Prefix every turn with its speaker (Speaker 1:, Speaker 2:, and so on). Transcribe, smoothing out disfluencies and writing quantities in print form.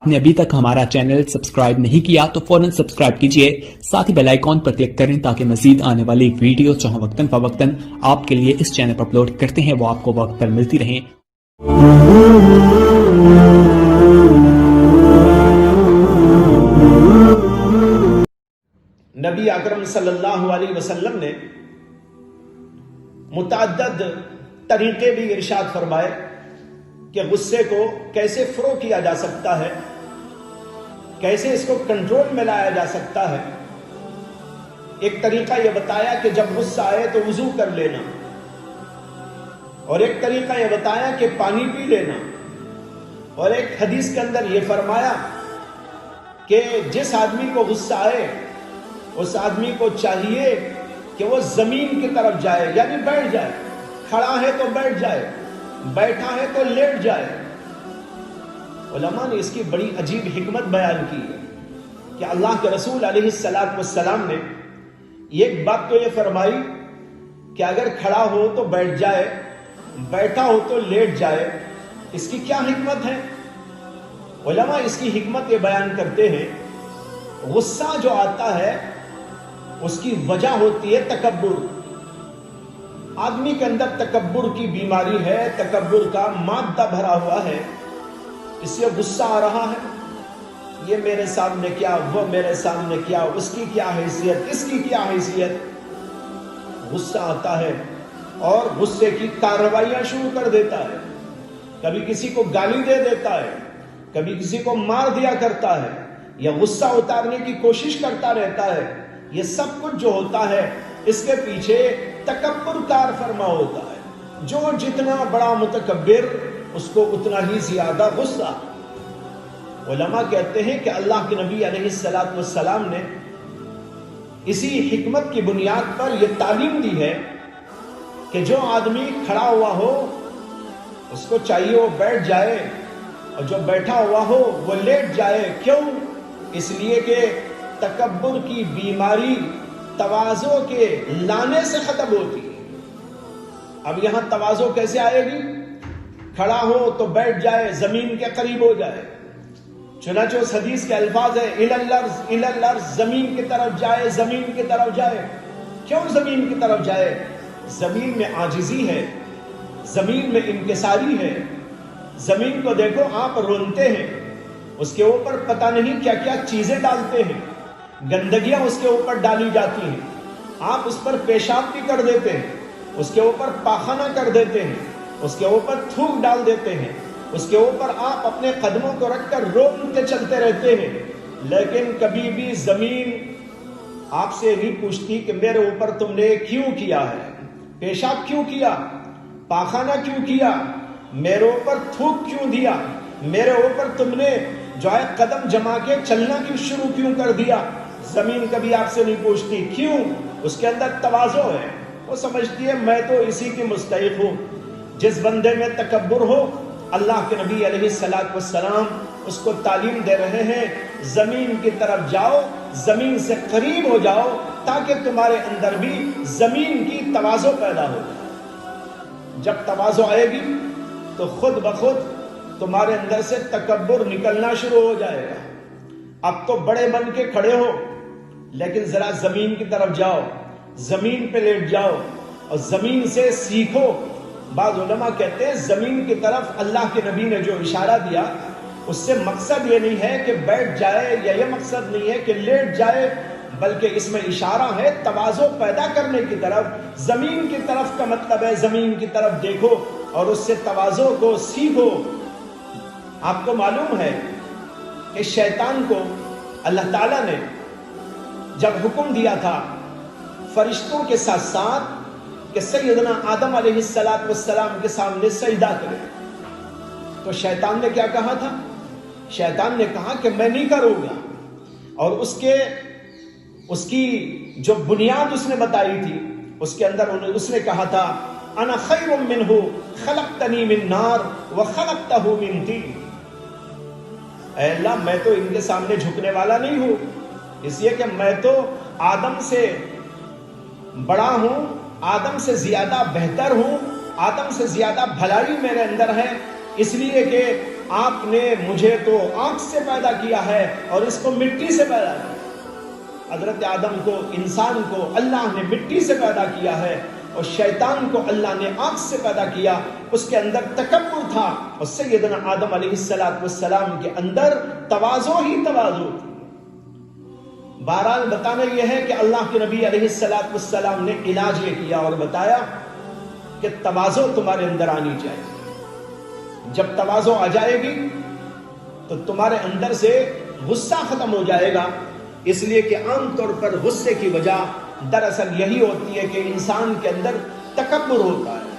Speaker 1: आपने अभी तक हमारा चैनल सब्सक्राइब नहीं किया तो फौरन सब्सक्राइब कीजिए, साथ ही बेल आइकॉन पर क्लिक करें ताकि मजीद आने वाली वीडियो जो हम वक्तन फवक्तन आपके लिए इस चैनल पर अपलोड करते हैं वो आपको वक्त पर मिलती रहें।
Speaker 2: नबी अकरम सल्लल्लाहु अलैहि वसल्लम ने मुतअद्दिद तरीके भी इरशाद फरमाए कि गुस्से को कैसे फ्रो किया जा सकता है, कैसे इसको कंट्रोल में लाया जा सकता है। एक तरीका यह बताया कि जब गुस्सा आए तो वुजू कर लेना, और एक तरीका यह बताया कि पानी पी लेना, और एक हदीस के अंदर यह फरमाया कि जिस आदमी को गुस्सा आए उस आदमी को चाहिए कि वो जमीन की तरफ जाए, यानी बैठ जाए। खड़ा है तो बैठ जाए, बैठा है तो लेट जाए। उलमा ने इसकी बड़ी अजीब हिकमत बयान की है कि अल्लाह के रसूल अलैहिस्सलातु वस्सलाम ने एक बात तो ये फरमाई कि अगर खड़ा हो तो बैठ जाए, बैठा हो तो लेट जाए। इसकी क्या हिकमत है? उलमा इसकी हिकमत ये बयान करते हैं, गुस्सा जो आता है उसकी वजह होती है तकब्बुर। आदमी के अंदर तकब्बुर की बीमारी है, तकब्बुर का मादा भरा हुआ है, इससे गुस्सा आ रहा है। ये मेरे सामने क्या, वो मेरे सामने क्या, उसकी क्या हैसियत, इसकी क्या हैसियत। गुस्सा आता है और गुस्से की कार्रवाइयां शुरू कर देता है। कभी किसी को गाली दे देता है, कभी किसी को मार दिया करता है, या गुस्सा उतारने की कोशिश करता रहता है। ये सब कुछ जो होता है इसके पीछे तकब्बुर कार फरमा होता है। जो जितना बड़ा मुतकब्बिर उसको उतना ही ज्यादा गुस्सा। उलमा कहते हैं कि अल्लाह के नबी अलैहिस्सलातु वस्सलाम ने इसी हिकमत की बुनियाद पर यह तालीम दी है कि जो आदमी खड़ा हुआ हो उसको चाहिए वो बैठ जाए, और जो बैठा हुआ हो वो लेट जाए। क्यों? इसलिए कि तकब्बुर की बीमारी तवाज़ो के लाने से खत्म होती है। अब यहां तवाज़ो कैसे आएगी? खड़ा हो तो बैठ जाए, जमीन के करीब हो जाए। चुनांचे उस हदीस के अल्फाज है इलल अर्ज़, जमीन की तरफ जाए, जमीन की तरफ जाए। क्यों जमीन की तरफ जाए? जमीन में आजिजी है, जमीन में इंकिसारी है। जमीन को देखो, आप रोनते हैं, उसके ऊपर पता नहीं क्या क्या चीजें डालते हैं, गंदगियां उसके ऊपर डाली जाती हैं। आप उस पर पेशाब भी कर देते हैं, उसके ऊपर पाखाना कर देते हैं, उसके ऊपर थूक डाल देते हैं, उसके ऊपर आप अपने कदमों को रखकर रोकते चलते रहते हैं। लेकिन कभी भी जमीन आपसे नहीं पूछती कि मेरे ऊपर तुमने क्यों किया है, पेशाब क्यों किया, पाखाना क्यों किया, मेरे ऊपर थूक क्यों दिया, मेरे ऊपर तुमने जो है कदम जमा के चलना क्यों शुरू क्यों कर दिया। जमीन कभी आपसे नहीं पूछती। क्यों? उसके अंदर तवाज़ो है, वो समझती है मैं तो इसी की मुस्तहिक हूं। जिस बंदे में तकब्बुर हो, अल्लाह के नबी अलैहिस्सलातु वस्सलाम उसको तालीम दे रहे हैं, जमीन की तरफ जाओ, जमीन से करीब हो जाओ, ताकि तुम्हारे अंदर भी जमीन की तवाज़ो पैदा हो जाए। जब तवाज़ो आएगी तो खुद ब खुद तुम्हारे अंदर से तकब्बुर निकलना शुरू हो जाएगा। अब तो बड़े बन के खड़े हो, लेकिन जरा जमीन की तरफ जाओ, जमीन पे लेट जाओ और जमीन से सीखो। बाज़ उलमा कहते हैं जमीन की तरफ अल्लाह के नबी ने जो इशारा दिया उससे मकसद ये नहीं है कि बैठ जाए, या ये मकसद नहीं है कि लेट जाए, बल्कि इसमें इशारा है तवाज़ो पैदा करने की तरफ। जमीन की तरफ का मतलब है जमीन की तरफ देखो और उससे तवाज़ो को सीखो। आपको मालूम है कि शैतान को अल्लाह ताला ने जब हुक्म दिया था फरिश्तों के साथ साथ कि सैयदना आदम अलैहिस्सलातु वस्सलाम के सामने सजदा करें, तो शैतान ने क्या कहा था? शैतान ने कहा कि मैं नहीं करूंगा। और उसकी जो बुनियाद उसने बताई थी उसके अंदर उसने कहा था अना खैरुम मिन्हु खलक़तनी मिन नार व खलक़तहु मिन तीन। ऐ अल्लाह, मैं तो इनके सामने झुकने वाला नहीं हूं, इसलिए कि मैं तो आदम से बड़ा हूं, आदम से ज्यादा बेहतर हूं, आदम से ज्यादा भलाई मेरे अंदर है, इसलिए कि آپ نے مجھے تو آنکھ سے پیدا کیا ہے اور اس کو مٹی سے پیدا کیا. حضرت آدم کو، انسان کو اللہ نے مٹی سے پیدا کیا ہے اور شیطان کو اللہ نے آنکھ سے پیدا کیا. اس کے اندر تکبر تھا اور سیدنا آدم علیہ السلام کے اندر تواضع ہی تواضع تھی. بہرحال بتانا یہ ہے کہ اللہ کے نبی علیہ السلام نے علاج یہ کیا اور بتایا کہ تواضع تمہارے اندر آنی چاہیے. جب تواضع آ جائے گی تو تمہارے اندر سے غصہ ختم ہو جائے گا. اس لیے کہ عام طور پر غصے کی وجہ دراصل یہی ہوتی ہے کہ انسان کے اندر تکبر ہوتا ہے.